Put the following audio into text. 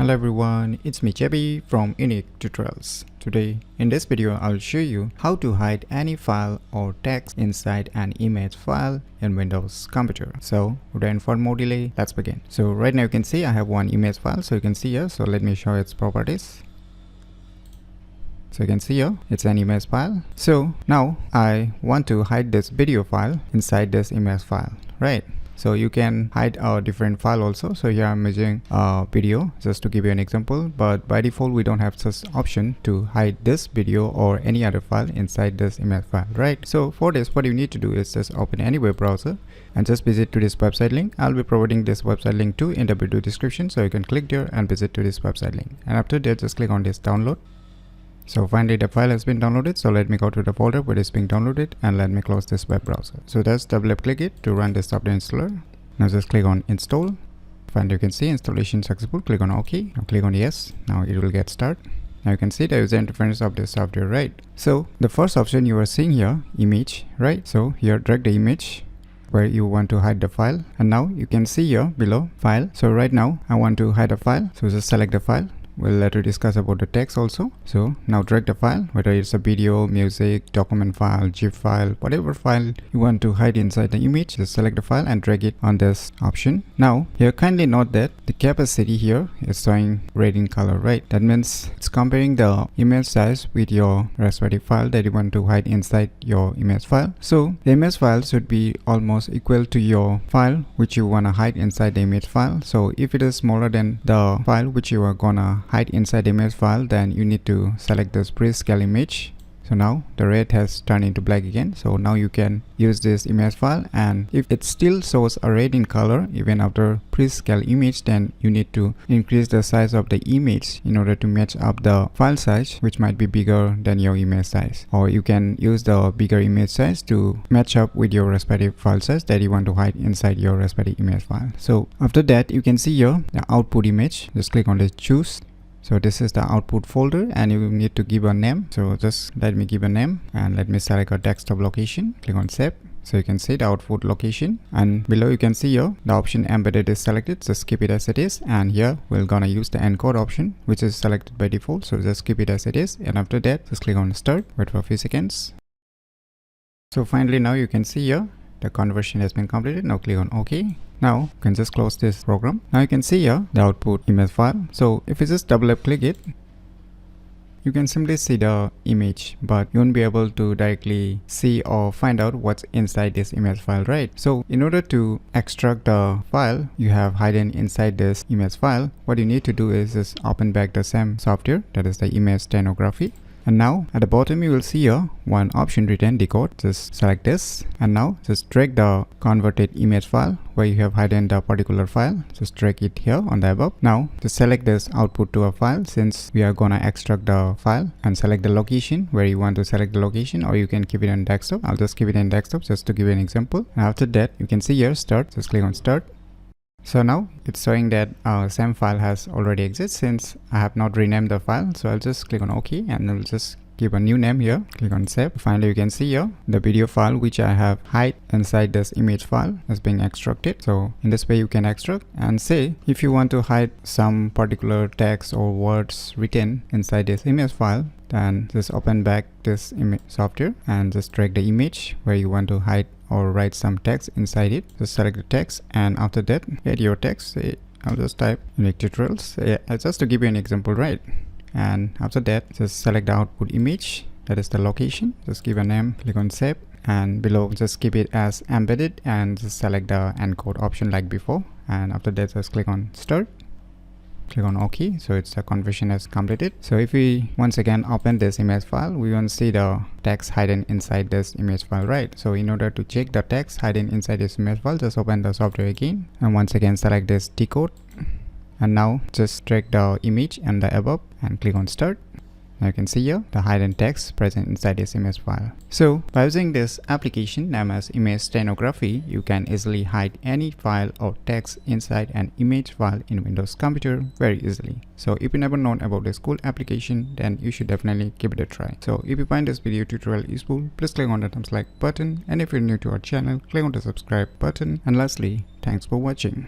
Hello everyone, it's me JB from UniqueTutorials. Today in this video I'll show you how to hide any file or text inside an image file in Windows computer. So without more delay, let's begin. So right now you can see I have one image file, so you can see here. So let me show its properties. So you can see here it's an image file. So now I want to hide this video file inside this image file, right? So you can hide a different file also. So here I'm using a video just to give you an example, but by default we don't have such option to hide this video or any other file inside this image file, right? So for this, what you need to do is just open any web browser and just visit to this website link. I'll be providing this website link too in the video description, so you can click there and visit to this website link, and after that just click on this download. So finally the file has been downloaded, so let me go to the folder where it's being downloaded and let me close this web browser. So just double click it to run this software installer. Now just click on install. Finally you can see installation successful. Click on OK. Now click on yes. Now it will get started. Now you can see the user interface of this software, right? So the first option you are seeing here, image, right? So here drag the image where you want to hide the file, and now you can see here below file. So right now I want to hide a file, so just select the file. We'll later discuss about the text also. So now drag the file, whether it's a video, music, document file, GIF file, whatever file you want to hide inside the image, just select the file and drag it on this option. Now here kindly note that the capacity here is showing red in color, right? That means it's comparing the image size with your respective file that you want to hide inside your image file. So the image file should be almost equal to your file which you want to hide inside the image file. So if it is smaller than the file which you are gonna hide inside the image file, then you need to select this prescale image. So now the red has turned into black again. So now you can use this image file, and if it still shows a red in color even after prescale image, then you need to increase the size of the image in order to match up the file size, which might be bigger than your image size. Or you can use the bigger image size to match up with your respective file size that you want to hide inside your respective image file. So after that you can see here the output image. Just click on the choose. So this is the output folder, and you need to give a name. So just let me give a name and let me select a desktop location. Click on save. So you can see the output location, and below you can see here the option embedded is selected. Just keep it as it is, and here we're gonna use the encode option which is selected by default. So just keep it as it is, and after that just click on start. Wait for a few seconds. So finally now you can see here the conversion has been completed. Now click on OK. Now you can just close this program. Now you can see here the output image file. So if you just double click it, you can simply see the image, but you won't be able to directly see or find out what's inside this image file, right? So in order to extract the file you have hidden inside this image file, what you need to do is just open back the same software, that is the image stenography. And now at the bottom you will see here one option written decode. Just select this, and now just drag the converted image file where you have hidden the particular file. Just drag it here on the above. Now just select this output to a file, since we are gonna extract the file, and select the location where you want to select the location, or you can keep it on desktop. I'll just keep it in desktop just to give you an example. And after that you can see here start. Just click on start. So now it's showing that same file has already exists since I have not renamed the file. So I'll just click on OK, and I'll just give a new name here. Click on save. Finally you can see here the video file which I have hide inside this image file is being extracted. So in this way you can extract, and say if you want to hide some particular text or words written inside this image file, then just open back this image software and just drag the image where you want to hide or write some text inside it. Just select the text, and after that add your text. Say I'll just type UniqueTutorials, just to give you an example, right? And after that just select the output image, that is the location. Just give a name, click on save, and below just keep it as embedded and just select the encode option like before, and after that just click on start. Click on OK. So it's the conversion has completed. So if we once again open this image file, we won't see the text hidden inside this image file, right? So in order to check the text hidden inside this image file, just open the software again, and once again select this decode, and now just drag the image and the above and click on start. Now you can see here the hidden text present inside this image file. So by using this application named as image stenography, you can easily hide any file or text inside an image file in Windows computer very easily. So if you never known about this cool application, then you should definitely give it a try. So if you find this video tutorial useful, please click on the thumbs like button, and if you're new to our channel, click on the subscribe button, and lastly, thanks for watching.